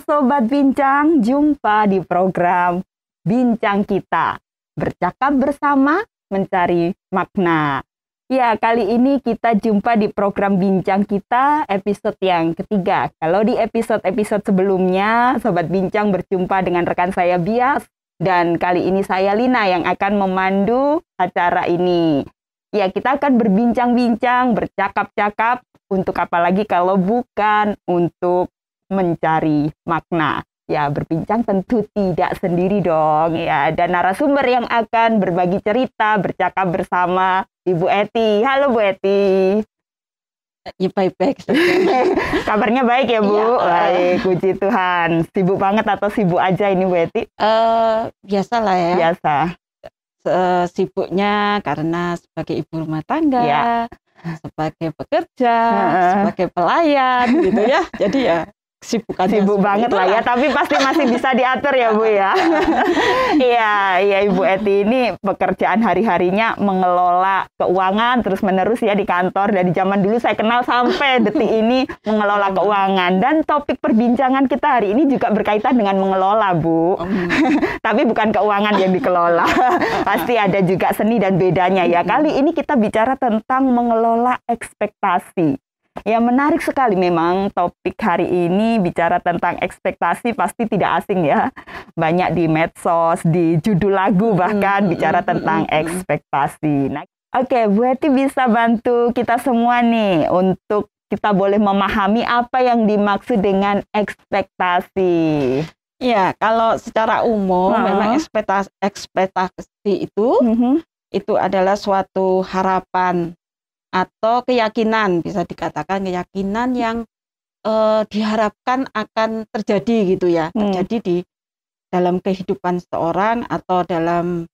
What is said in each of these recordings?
Sobat Bincang, jumpa di program Bincang Kita. Bercakap bersama, mencari makna. Ya, kali ini kita jumpa di program Bincang Kita episode yang ketiga. Kalau di episode-episode sebelumnya, Sobat Bincang berjumpa dengan rekan saya Bias. Dan kali ini saya Lina yang akan memandu acara ini. Ya, kita akan berbincang-bincang, bercakap-cakap. Untuk apa lagi kalau bukan untuk mencari makna. Ya, berbincang tentu tidak sendiri dong. Ya, ada narasumber yang akan berbagi cerita, bercakap bersama Ibu Eti. Halo Bu Eti. Ya, baik-baik. Kabarnya baik ya Bu? Ya, baik, puji Tuhan. Sibuk banget atau sibuk aja ini Bu Eti? Biasalah ya. Biasa. Sibuknya karena sebagai ibu rumah tangga, ya, sebagai pekerja, sebagai pelayan gitu ya. Jadi ya sibuk banget lah ya, tapi pasti masih bisa diatur ya Bu ya. Iya Ibu Eti ini pekerjaan hari-harinya mengelola keuangan terus-menerus ya di kantor. Dari zaman dulu saya kenal sampai detik ini mengelola keuangan. Dan topik perbincangan kita hari ini juga berkaitan dengan mengelola Bu. Tapi bukan keuangan yang dikelola. Pasti ada juga seni dan bedanya ya. Kali ini kita bicara tentang mengelola ekspektasi. Ya, menarik sekali memang topik hari ini bicara tentang ekspektasi, pasti tidak asing ya. Banyak di medsos, di judul lagu bahkan bicara tentang ekspektasi. Nah, oke, Bu Eti bisa bantu kita semua nih untuk kita boleh memahami apa yang dimaksud dengan ekspektasi. Ya, kalau secara umum memang ekspektasi itu adalah suatu harapan atau keyakinan, bisa dikatakan keyakinan yang diharapkan akan terjadi gitu ya, terjadi di dalam kehidupan seseorang atau dalam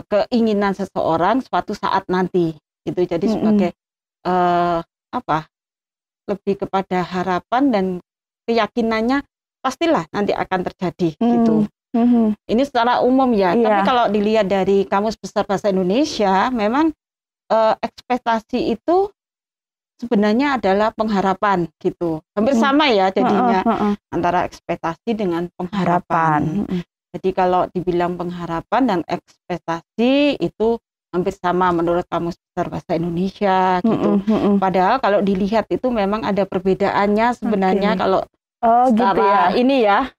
keinginan seseorang suatu saat nanti gitu. Jadi sebagai lebih kepada harapan dan keyakinannya pastilah nanti akan terjadi gitu. Ini secara umum ya. Tapi kalau dilihat dari Kamus Besar Bahasa Indonesia, memang ekspektasi itu sebenarnya adalah pengharapan gitu. Hampir sama ya jadinya antara ekspektasi dengan pengharapan. Jadi kalau dibilang pengharapan dan ekspektasi itu hampir sama menurut Kamus Besar Bahasa Indonesia gitu. Padahal kalau dilihat itu memang ada perbedaannya sebenarnya kalau secara ini ya,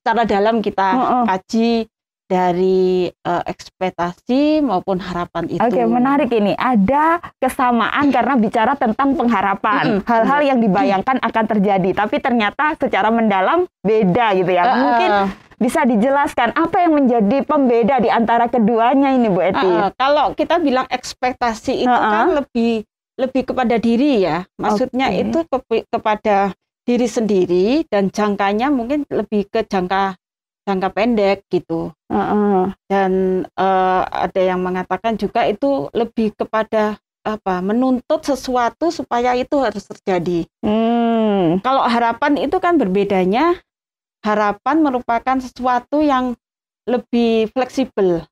secara dalam kita kaji dari ekspektasi maupun harapan itu. Oke, menarik ini. Ada kesamaan karena bicara tentang pengharapan. Hal-hal yang dibayangkan akan terjadi, tapi ternyata secara mendalam beda gitu ya. Mungkin bisa dijelaskan apa yang menjadi pembeda di antara keduanya ini Bu Eti? Kalau kita bilang ekspektasi itu kan lebih kepada diri ya. Maksudnya itu kepada diri sendiri dan jangkanya mungkin lebih ke jangka pendek gitu. Dan ada yang mengatakan juga itu lebih kepada menuntut sesuatu supaya itu harus terjadi. Kalau harapan itu kan berbedanya, harapan merupakan sesuatu yang lebih fleksibel.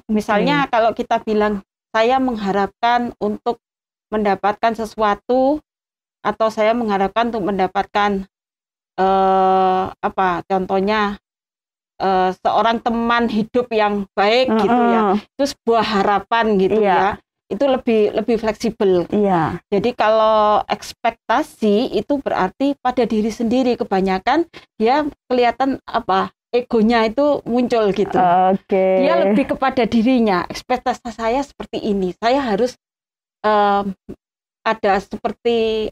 Misalnya kalau kita bilang saya mengharapkan untuk mendapatkan sesuatu atau saya mengharapkan untuk mendapatkan contohnya seorang teman hidup yang baik gitu ya, itu sebuah harapan gitu ya, itu lebih fleksibel. Jadi kalau ekspektasi itu berarti pada diri sendiri, kebanyakan dia kelihatan egonya itu muncul gitu. Dia lebih kepada dirinya, ekspektasi saya seperti ini, saya harus ada seperti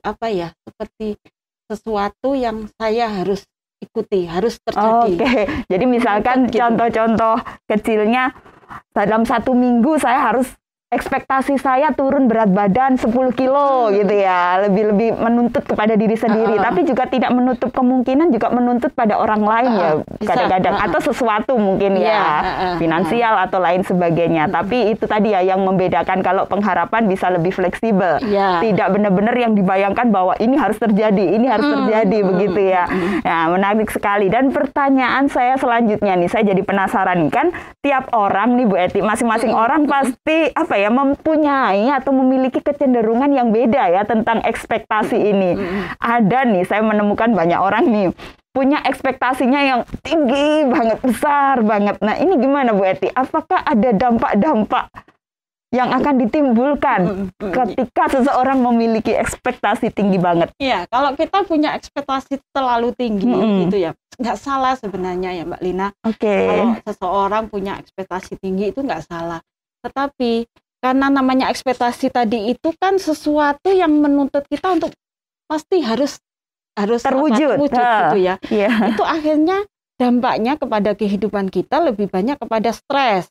seperti sesuatu yang saya harus ikuti, harus terjadi. Jadi misalkan contoh-contoh kecilnya, dalam 1 minggu saya harus ekspektasi saya turun berat badan 10 kilo gitu ya. Lebih menuntut kepada diri sendiri, tapi juga tidak menutup kemungkinan juga menuntut pada orang lain ya kadang-kadang, atau sesuatu mungkin finansial atau lain sebagainya. Tapi itu tadi ya yang membedakan, kalau pengharapan bisa lebih fleksibel. Tidak benar-benar yang dibayangkan bahwa ini harus terjadi, ini harus terjadi begitu ya. Nah, menarik sekali. Dan pertanyaan saya selanjutnya nih, saya jadi penasaran nih, kan tiap orang nih Bu Eti, masing-masing orang pasti mempunyai atau memiliki kecenderungan yang beda ya tentang ekspektasi ini. Ada nih, saya menemukan banyak orang nih punya ekspektasinya yang tinggi banget, besar banget. Nah, ini gimana Bu Eti? Apakah ada dampak-dampak yang akan ditimbulkan ketika seseorang memiliki ekspektasi tinggi banget? Iya, kalau kita punya ekspektasi terlalu tinggi gitu ya, nggak salah sebenarnya ya Mbak Lina. Kalau seseorang punya ekspektasi tinggi itu nggak salah. Tetapi karena namanya ekspektasi tadi itu kan sesuatu yang menuntut kita untuk pasti harus terwujud gitu ya. Itu akhirnya dampaknya kepada kehidupan kita lebih banyak kepada stres.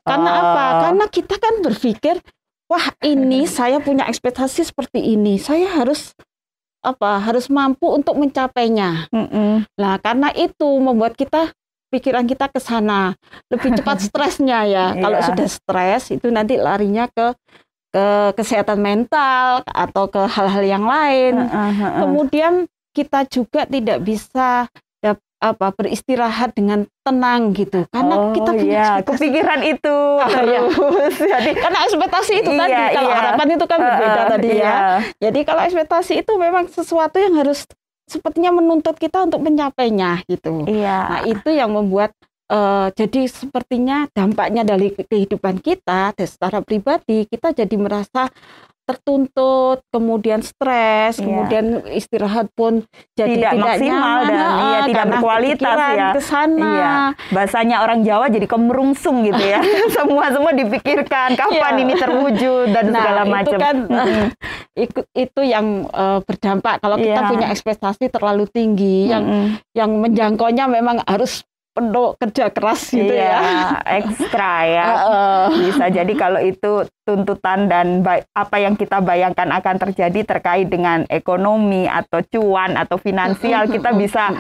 Karena apa? Karena kita kan berpikir, wah ini saya punya ekspektasi seperti ini, saya harus mampu untuk mencapainya. Nah, karena itu membuat pikiran kita ke sana, lebih cepat stresnya ya. Kalau sudah stres itu nanti larinya ke kesehatan mental atau ke hal-hal yang lain. Kemudian kita juga tidak bisa beristirahat dengan tenang gitu, karena kita punya kepikiran itu terus. Jadi, karena ekspektasi itu tadi, kalau harapan itu kan berbeda tadi ya. Jadi kalau ekspektasi itu memang sesuatu yang harus sepertinya menuntut kita untuk mencapainya gitu. Nah, itu yang membuat jadi sepertinya dampaknya dari kehidupan kita secara pribadi, kita jadi merasa tertuntut, kemudian stres, kemudian istirahat pun jadi tidak maksimal nyaman, dan tidak berkualitas ya. Kesana. Bahasanya orang Jawa jadi kemerungsung gitu ya. semua dipikirkan kapan ini terwujud dan segala macam. Itu kan itu yang berdampak kalau kita punya ekspektasi terlalu tinggi, yang menjangkaunya memang harus penuh kerja keras gitu ekstra ya. Bisa jadi kalau itu tuntutan dan apa yang kita bayangkan akan terjadi terkait dengan ekonomi atau cuan atau finansial, kita bisa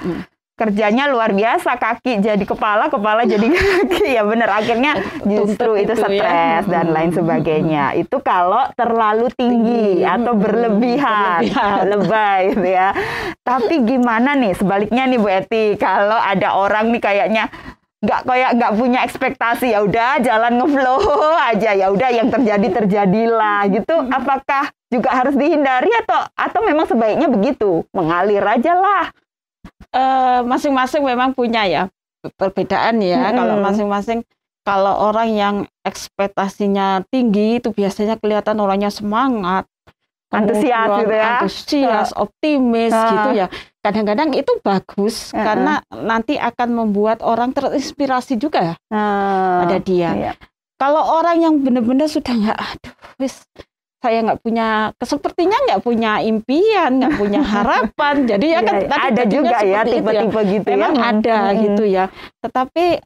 kerjanya luar biasa, kaki jadi kepala jadi kaki, ya benar, akhirnya justru itu stres dan lain sebagainya. Itu kalau terlalu tinggi atau berlebihan. Lebay gitu ya. Tapi gimana nih sebaliknya nih Bu Eti, kalau ada orang nih kayaknya nggak punya ekspektasi, ya udah jalan ngeflow aja, ya udah yang terjadilah gitu. Apakah juga harus dihindari atau memang sebaiknya begitu, mengalir aja lah? Masing-masing memang punya ya perbedaan ya. Kalau masing-masing, kalau orang yang ekspektasinya tinggi itu biasanya kelihatan orangnya semangat, antusias, optimis gitu ya. Kadang-kadang itu bagus karena nanti akan membuat orang terinspirasi juga pada dia. Kalau orang yang benar-benar sudah saya nggak punya, sepertinya nggak punya impian, nggak punya harapan. Jadi ya kan ada juga ya tipe-tipe gitu ya. Memang ada gitu ya. Tetapi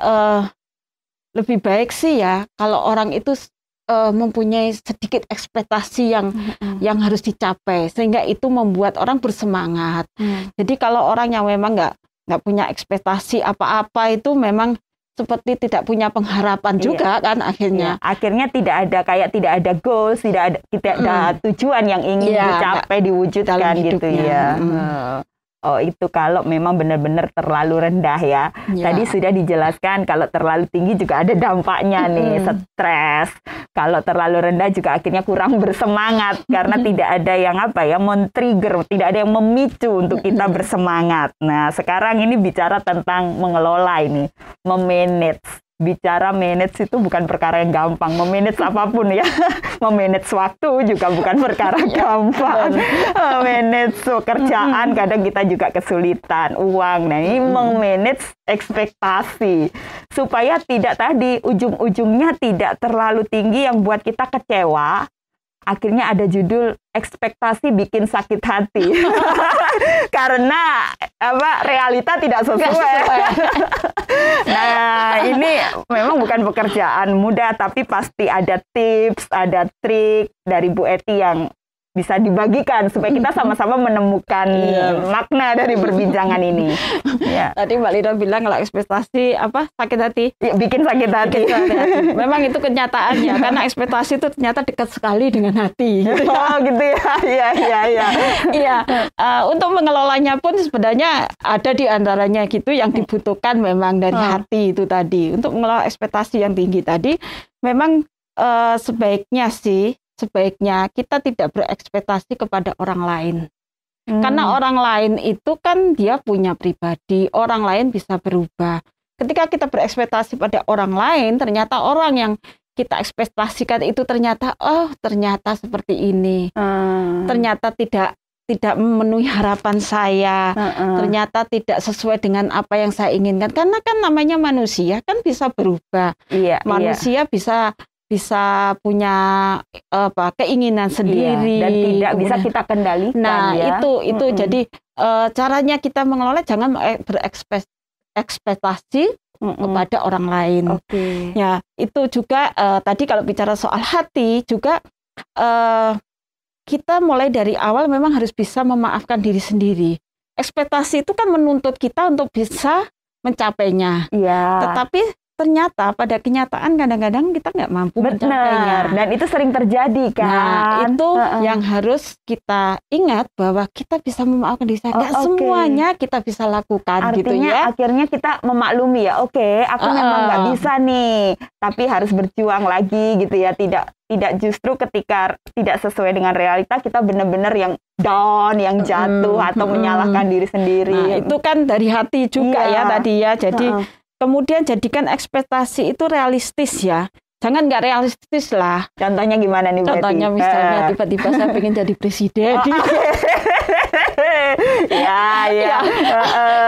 lebih baik sih ya kalau orang itu mempunyai sedikit ekspektasi yang harus dicapai, sehingga itu membuat orang bersemangat. Jadi kalau orang yang memang nggak punya ekspektasi apa-apa itu memang seperti tidak punya pengharapan juga kan akhirnya. Akhirnya tidak ada goals, tidak ada tujuan yang ingin dicapai, diwujudkan gitu ya. Oh, itu kalau memang benar-benar terlalu rendah ya. Tadi sudah dijelaskan kalau terlalu tinggi juga ada dampaknya nih, stres. Kalau terlalu rendah juga akhirnya kurang bersemangat karena tidak ada yang men-trigger, tidak ada yang memicu untuk kita bersemangat. Nah, sekarang ini bicara tentang mengelola ini, memanage. Bicara manage itu bukan perkara yang gampang. Memanage apapun ya. Memanage waktu juga bukan perkara gampang. Manage pekerjaan kadang kita juga kesulitan. Uang. Nah, ini memanage ekspektasi. Supaya tidak tadi ujung-ujungnya tidak terlalu tinggi yang buat kita kecewa. Akhirnya ada judul ekspektasi bikin sakit hati. Karena realita tidak sesuai. Nah, ini memang bukan pekerjaan mudah, tapi pasti ada tips, ada trik dari Bu Eti yang bisa dibagikan supaya kita sama-sama menemukan makna dari perbincangan ini. Tadi Mbak Lina bilang kalau ekspektasi sakit hati, bikin sakit hati. Memang itu kenyataannya karena ekspektasi itu ternyata dekat sekali dengan hati. Oh gitu ya. Iya. Untuk mengelolanya pun sebenarnya ada di antaranya gitu yang dibutuhkan memang dari hati itu tadi. Untuk mengelola ekspektasi yang tinggi tadi memang sebaiknya kita tidak berekspektasi kepada orang lain. Karena orang lain itu kan dia punya pribadi, orang lain bisa berubah. Ketika kita berekspektasi pada orang lain, ternyata orang yang kita ekspektasikan itu ternyata seperti ini. Ternyata tidak memenuhi harapan saya. Ternyata tidak sesuai dengan apa yang saya inginkan. Karena kan namanya manusia kan bisa berubah. Manusia bisa punya keinginan sendiri dan tidak bisa kita kendalikan. Nah, itu jadi caranya kita mengelola, jangan berekspektasi kepada orang lain. Ya, itu juga tadi kalau bicara soal hati juga kita mulai dari awal memang harus bisa memaafkan diri sendiri. Ekspektasi itu kan menuntut kita untuk bisa mencapainya. Tetapi ternyata pada kenyataan kadang-kadang kita nggak mampu mencapainya. Dan itu sering terjadi kan. Nah, itu yang harus kita ingat, bahwa kita bisa memaafkan diri saya. Nggak semuanya kita bisa lakukan. Artinya gitu ya. Akhirnya kita memaklumi ya, aku memang nggak bisa nih, tapi harus berjuang lagi gitu ya. Tidak justru ketika tidak sesuai dengan realita kita benar-benar yang down, yang jatuh atau menyalahkan diri sendiri. Nah, itu kan dari hati juga ya tadi ya. Jadi kemudian jadikan ekspektasi itu realistis ya. Jangan nggak realistis lah. Contohnya gimana nih? Contohnya misalnya tiba-tiba saya pengen jadi presiden.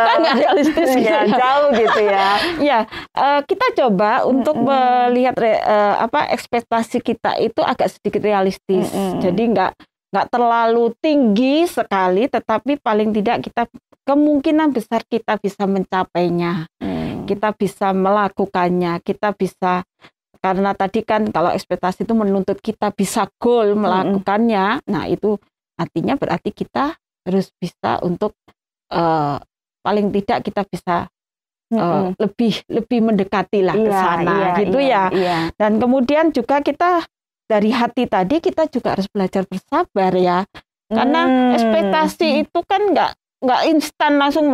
Kan nggak realistis ya, jauh gitu ya. Kita coba untuk melihat ekspektasi kita itu agak sedikit realistis. Jadi nggak terlalu tinggi sekali, tetapi paling tidak kita kemungkinan besar kita bisa mencapainya. Kita bisa melakukannya, kita bisa, karena tadi kan kalau ekspektasi itu menuntut kita bisa goal melakukannya. Nah, itu artinya berarti kita harus bisa untuk paling tidak kita bisa lebih mendekati lah ke sana gitu ya. Dan kemudian juga kita dari hati tadi kita juga harus belajar bersabar ya. Karena ekspektasi itu kan nggak instan langsung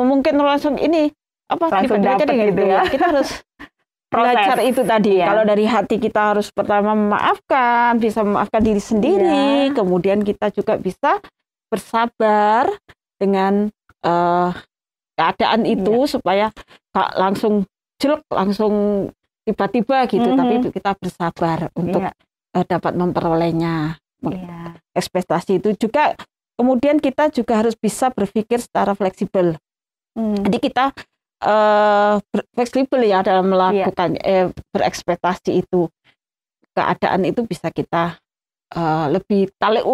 ini langsung dapat gitu ya. Kita harus belajar itu tadi. Kalau dari hati kita harus pertama memaafkan, bisa memaafkan diri sendiri, kemudian kita juga bisa bersabar dengan keadaan itu supaya gak langsung jelek, langsung tiba-tiba gitu, tapi kita bersabar untuk dapat memperolehnya. Ekspektasi itu juga, kemudian kita juga harus bisa berpikir secara fleksibel. Jadi kita fleksibel ya dalam melakukan berekspektasi itu. Keadaan itu bisa kita lebih tarik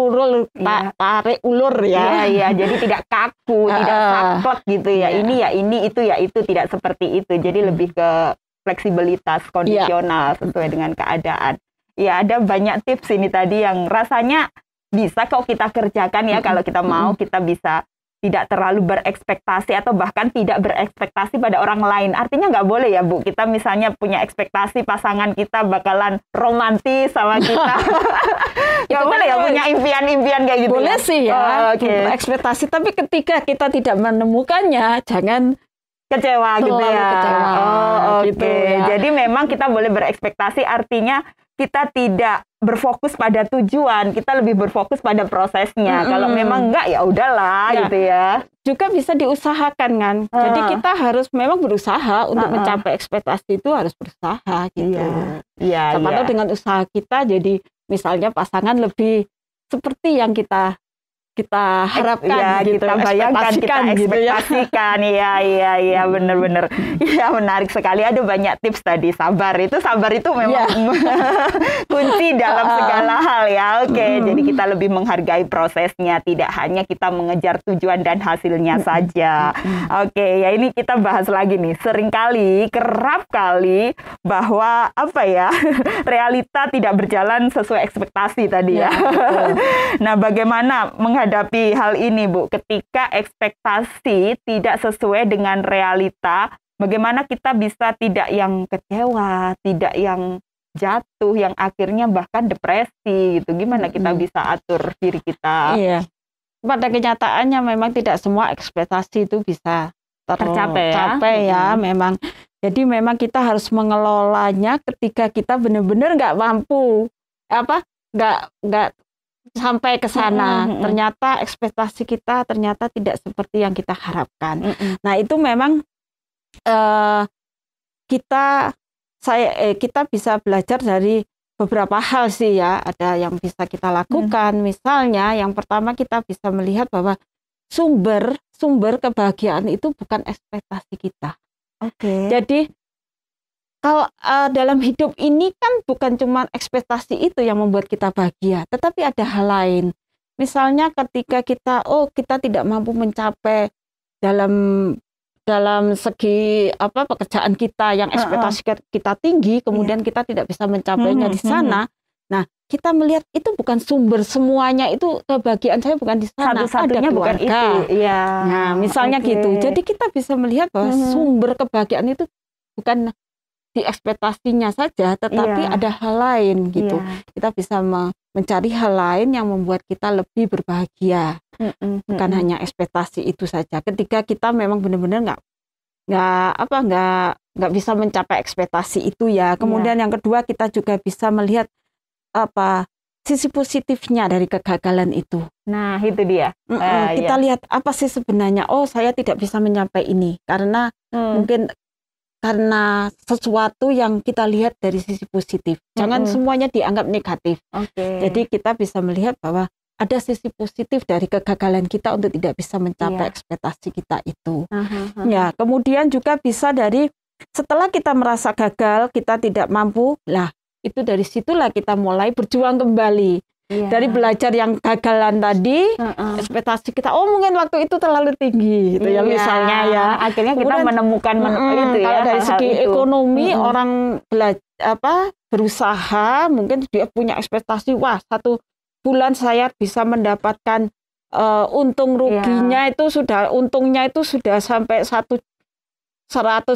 ulur ya. Jadi tidak kaku, tidak saklek gitu ya. Ini ya ini, itu ya itu, tidak seperti itu. Jadi lebih ke fleksibilitas kondisional sesuai dengan keadaan. Ya, ada banyak tips ini tadi yang rasanya bisa kok kita kerjakan ya. Kalau kita mau, kita bisa tidak terlalu berekspektasi atau bahkan tidak berekspektasi pada orang lain. Artinya nggak boleh ya, Bu, kita misalnya punya ekspektasi pasangan kita bakalan romantis sama kita. Nggak boleh ya punya impian-impian kayak gitu. Boleh sih ya, berekspektasi, tapi ketika kita tidak menemukannya, jangan kecewa gitu ya. Gitu ya. Jadi memang kita boleh berekspektasi, artinya kita tidak berfokus pada tujuan, kita lebih berfokus pada prosesnya. Kalau memang enggak, ya udahlah gitu ya. Juga bisa diusahakan kan. Jadi kita harus memang berusaha untuk mencapai ekspektasi itu, harus berusaha gitu. Siapa tahu dengan usaha kita jadi misalnya pasangan lebih seperti yang kita harapkan, gitu, kita bayangkan, kita ekspektasikan, iya, benar-benar, iya, menarik sekali. Ada banyak tips tadi. Sabar itu memang kunci dalam segala hal ya. Jadi kita lebih menghargai prosesnya, tidak hanya kita mengejar tujuan dan hasilnya saja. Ya ini kita bahas lagi nih. Kerap kali bahwa realita tidak berjalan sesuai ekspektasi tadi ya. Nah, bagaimana menghadapi hal ini, Bu? Ketika ekspektasi tidak sesuai dengan realita, bagaimana kita bisa tidak yang kecewa, tidak yang jatuh, yang akhirnya bahkan depresi gitu? Gimana kita bisa atur diri kita? Pada kenyataannya memang tidak semua ekspektasi itu bisa tercapai ya. Memang. Jadi memang kita harus mengelolanya ketika kita benar-benar nggak mampu, sampai ke sana, ternyata ekspektasi kita ternyata tidak seperti yang kita harapkan. Nah, itu memang kita bisa belajar dari beberapa hal sih ya. Ada yang bisa kita lakukan. Misalnya, yang pertama kita bisa melihat bahwa sumber kebahagiaan itu bukan ekspektasi kita. Jadi kalau dalam hidup ini kan bukan cuma ekspektasi itu yang membuat kita bahagia, tetapi ada hal lain. Misalnya ketika kita tidak mampu mencapai dalam segi pekerjaan kita yang ekspektasi kita tinggi, kemudian kita tidak bisa mencapainya di sana. Nah, kita melihat itu bukan sumber semuanya, itu kebahagiaan saya bukan di sana. Satu-satunya bukan itu. Ya. Nah, misalnya gitu. Jadi kita bisa melihat bahwa sumber kebahagiaan itu bukan di ekspektasinya saja, tetapi ada hal lain gitu. Kita bisa mencari hal lain yang membuat kita lebih berbahagia, bukan hanya ekspektasi itu saja. Ketika kita memang benar-benar nggak bisa mencapai ekspektasi itu ya. Kemudian yang kedua, kita juga bisa melihat sisi positifnya dari kegagalan itu. Nah, itu dia. Kita lihat apa sih sebenarnya. Oh, saya tidak bisa mencapai ini karena mungkin karena sesuatu yang kita lihat dari sisi positif. Jangan semuanya dianggap negatif. Jadi kita bisa melihat bahwa ada sisi positif dari kegagalan kita untuk tidak bisa mencapai ekspektasi kita itu. Ya, kemudian juga bisa dari setelah kita merasa gagal, kita tidak mampu, itu dari situlah kita mulai berjuang kembali. Dari belajar yang gagalan tadi, ekspektasi kita, mungkin waktu itu terlalu tinggi, gitu ya misalnya ya. Akhirnya kita menemukan itu ya. Kalau dari segi ekonomi, orang berusaha, mungkin dia punya ekspektasi, wah 1 bulan saya bisa mendapatkan untung ruginya untungnya itu sudah sampai 100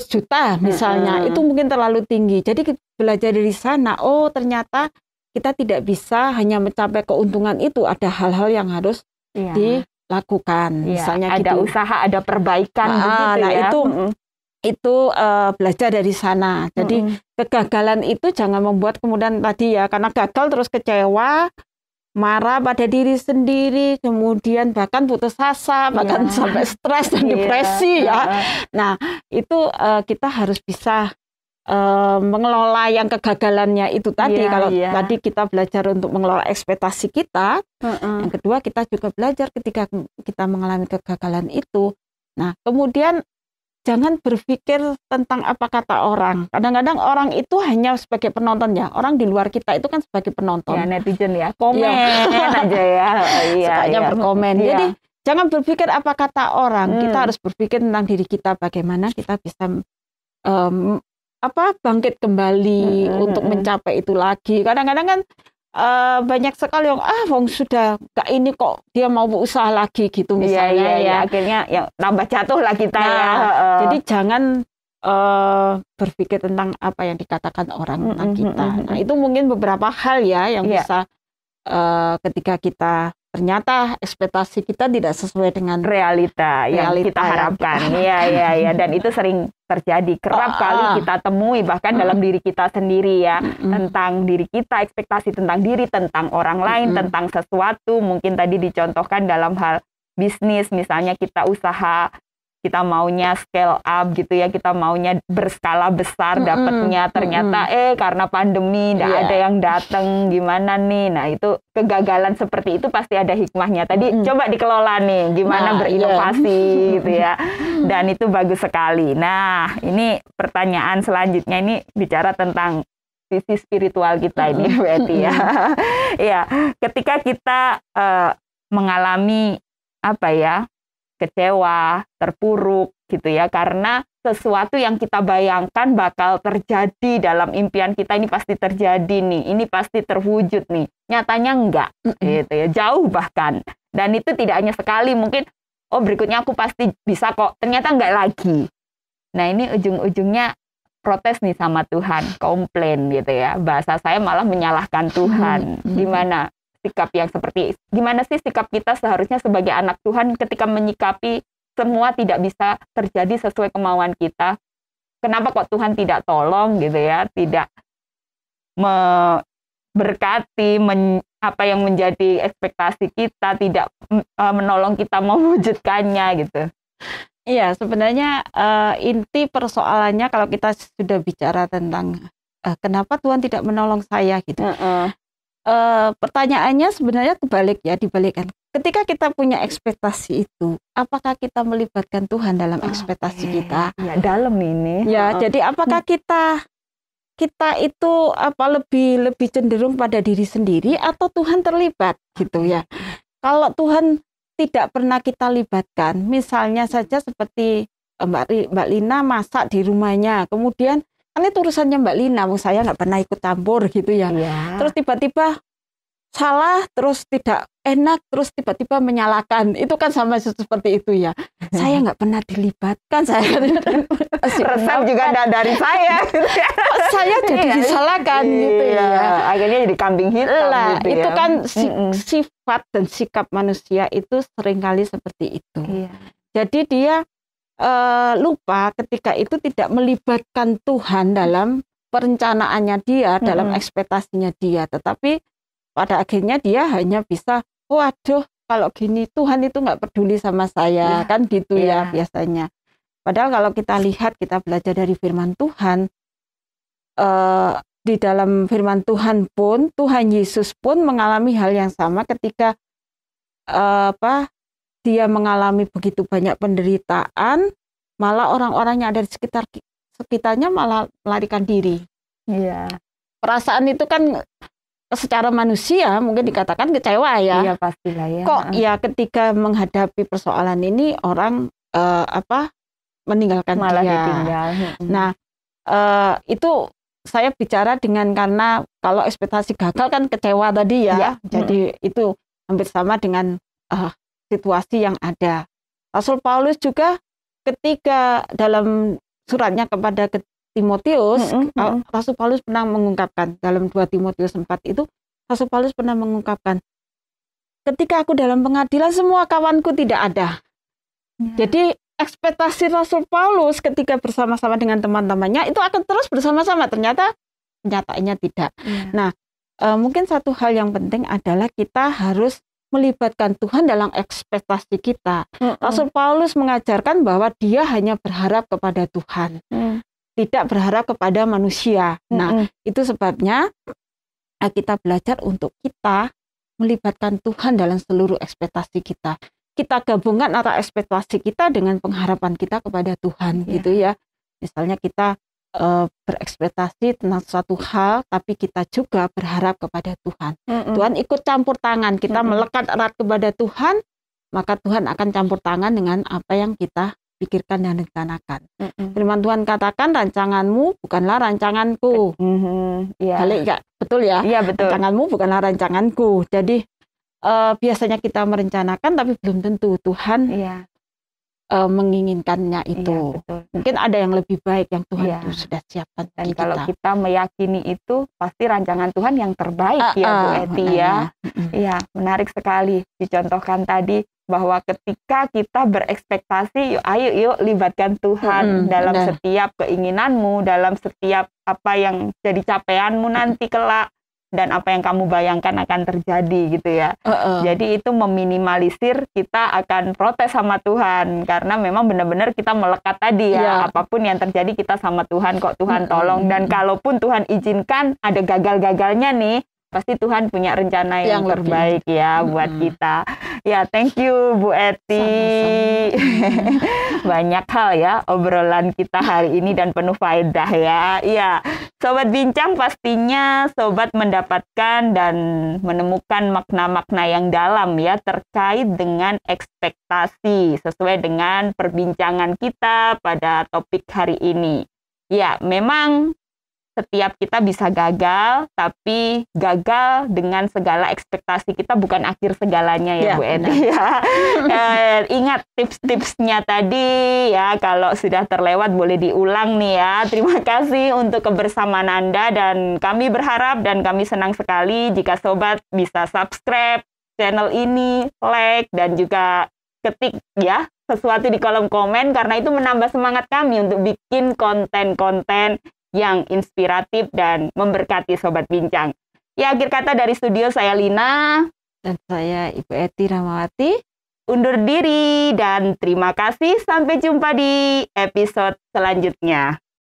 juta misalnya, itu mungkin terlalu tinggi. Jadi belajar dari sana, ternyata kita tidak bisa hanya mencapai keuntungan itu, ada hal-hal yang harus dilakukan. Misalnya ada gitu. Usaha, ada perbaikan begitu ya. Itu belajar dari sana. Jadi kegagalan itu jangan membuat kemudian tadi ya, karena gagal terus kecewa, marah pada diri sendiri, kemudian bahkan putus asa, bahkan sampai stres dan depresi ya. Nah, itu kita harus bisa mengelola yang kegagalannya itu tadi. Kalau tadi kita belajar untuk mengelola ekspektasi kita, yang kedua kita juga belajar ketika kita mengalami kegagalan itu. Nah, kemudian jangan berpikir tentang apa kata orang. Kadang-kadang orang itu hanya sebagai penonton ya. Orang di luar kita itu kan sebagai penonton. Ya, netizen ya, komen aja ya. Sukanya berkomen. Jadi jangan berpikir apa kata orang. Kita harus berpikir tentang diri kita, bagaimana kita bisa bangkit kembali untuk mencapai itu lagi. Kadang-kadang kan banyak sekali yang sudah gak ini kok dia mau usaha lagi gitu misalnya. Akhirnya yang tambah jatuh lah kita ya. Jadi jangan berpikir tentang apa yang dikatakan orang tentang kita. Nah, itu mungkin beberapa hal ya yang bisa ketika kita ternyata ekspektasi kita tidak sesuai dengan realita yang kita harapkan. Iya. Dan itu sering terjadi. Kerap kali kita temui bahkan dalam diri kita sendiri ya. Tentang diri kita, ekspektasi tentang diri, tentang orang lain, tentang sesuatu. Mungkin tadi dicontohkan dalam hal bisnis, misalnya kita usaha, kita maunya scale up gitu ya, kita maunya berskala besar dapatnya, ternyata karena pandemi nggak ada yang datang, gimana nih. Nah, itu kegagalan seperti itu pasti ada hikmahnya. Tadi coba dikelola nih, gimana berinovasi gitu ya. Dan itu bagus sekali. Nah, ini pertanyaan selanjutnya ini bicara tentang sisi spiritual kita ini berarti ya. Ya, ketika kita mengalami kecewa, terpuruk gitu ya, karena sesuatu yang kita bayangkan bakal terjadi dalam impian kita ini pasti terjadi nih, ini pasti terwujud nih, nyatanya enggak gitu ya, jauh bahkan. Dan itu tidak hanya sekali, mungkin berikutnya aku pasti bisa kok, ternyata enggak lagi. Nah, ini ujung-ujungnya protes nih sama Tuhan, komplain gitu ya, bahasa saya malah menyalahkan Tuhan. Gimana sih sikap kita seharusnya sebagai anak Tuhan ketika menyikapi semua tidak bisa terjadi sesuai kemauan kita? Kenapa kok Tuhan tidak tolong gitu ya, tidak memberkati, apa yang menjadi ekspektasi kita tidak menolong kita mewujudkannya gitu. Iya, sebenarnya inti persoalannya kalau kita sudah bicara tentang kenapa Tuhan tidak menolong saya gitu. Pertanyaannya sebenarnya dibalikkan. Ketika kita punya ekspektasi itu, apakah kita melibatkan Tuhan dalam ekspektasi kita? Ya, dalam ini. Ya, jadi apakah kita itu lebih cenderung pada diri sendiri atau Tuhan terlibat gitu ya? Kalau Tuhan tidak pernah kita libatkan, misalnya saja seperti Mbak Lina masak di rumahnya, kemudian kan itu urusannya Mbak Lina, saya nggak pernah ikut campur gitu ya. Terus tiba-tiba salah, terus tidak enak, terus tiba-tiba menyalahkan, itu kan sama seperti itu ya. Saya nggak pernah dilibatkan, saya resep juga ada dari saya. Saya jadi disalahkan gitu ya. Akhirnya jadi kambing hitam gitu itu ya. kan sifat dan sikap manusia itu seringkali seperti itu. Jadi dia lupa ketika itu tidak melibatkan Tuhan dalam perencanaannya dia, dalam ekspektasinya dia, tetapi pada akhirnya dia hanya bisa, waduh kalau gini Tuhan itu nggak peduli sama saya, kan gitu ya biasanya. Padahal kalau kita lihat, kita belajar dari firman Tuhan, di dalam firman Tuhan pun, Tuhan Yesus pun mengalami hal yang sama ketika dia mengalami begitu banyak penderitaan, malah orang-orang yang ada di sekitarnya malah melarikan diri. Perasaan itu kan secara manusia mungkin dikatakan kecewa ya. Iya pastilah ya. Kok ya ketika menghadapi persoalan ini orang meninggalkan malah dia. ditinggal. Nah itu saya bicara karena kalau ekspektasi gagal kan kecewa tadi ya. Jadi itu hampir sama dengan situasi yang ada. Rasul Paulus juga ketika dalam suratnya kepada Timotius, Rasul Paulus pernah mengungkapkan dalam 2 Timotius 4 itu, Rasul Paulus pernah mengungkapkan, ketika aku dalam pengadilan semua kawanku tidak ada. Jadi ekspektasi Rasul Paulus ketika bersama-sama dengan teman-temannya itu akan terus bersama-sama, ternyata kenyataannya tidak. Nah, mungkin satu hal yang penting adalah kita harus melibatkan Tuhan dalam ekspektasi kita. Rasul Paulus mengajarkan bahwa dia hanya berharap kepada Tuhan. Tidak berharap kepada manusia. Nah, itu sebabnya kita belajar untuk kita melibatkan Tuhan dalam seluruh ekspektasi kita. Kita gabungkan antara ekspektasi kita dengan pengharapan kita kepada Tuhan, gitu ya. Misalnya kita berekspektasi tentang suatu hal, tapi kita juga berharap kepada Tuhan. Tuhan ikut campur tangan, kita melekat erat kepada Tuhan, maka Tuhan akan campur tangan dengan apa yang kita pikirkan dan rencanakan. Firman Tuhan katakan, rancanganmu bukanlah rancanganku. Balik ya, betul ya? Iya betul. Rancanganmu bukanlah rancanganku. Jadi biasanya kita merencanakan, tapi belum tentu Tuhan menginginkannya itu. Mungkin ada yang lebih baik yang Tuhan itu sudah siapkan. Dan kalau kita meyakini itu, pasti rancangan Tuhan yang terbaik ya Bu Eti ya. Iya, menarik sekali dicontohkan tadi, bahwa ketika kita berekspektasi, ayo libatkan Tuhan dalam setiap keinginanmu, dalam setiap apa yang jadi capaianmu nanti kelak, dan apa yang kamu bayangkan akan terjadi gitu ya. Jadi itu meminimalisir kita akan protes sama Tuhan, karena memang benar-benar kita melekat tadi ya, apapun yang terjadi kita sama Tuhan kok, Tuhan tolong. Dan kalaupun Tuhan izinkan ada gagal-gagalnya nih, pasti Tuhan punya rencana yang terbaik ya buat kita. Ya, thank you Bu Eti. Banyak hal ya obrolan kita hari ini dan penuh faedah ya. Iya, Sobat Bincang, pastinya Sobat mendapatkan dan menemukan makna-makna yang dalam ya terkait dengan ekspektasi sesuai dengan perbincangan kita pada topik hari ini. Ya, memang setiap kita bisa gagal, tapi gagal dengan segala ekspektasi kita bukan akhir segalanya ya Bu Eti ya. Ingat tips-tipsnya tadi ya, kalau sudah terlewat boleh diulang nih ya. Terima kasih untuk kebersamaan Anda, dan kami berharap dan kami senang sekali jika Sobat bisa subscribe channel ini, like, dan juga ketik ya sesuatu di kolom komen, karena itu menambah semangat kami untuk bikin konten-konten yang inspiratif dan memberkati Sobat Bincang. Ya, akhir kata dari studio saya Lina. Dan saya Ibu Eti Rahmawati. Undur diri dan terima kasih. Sampai jumpa di episode selanjutnya.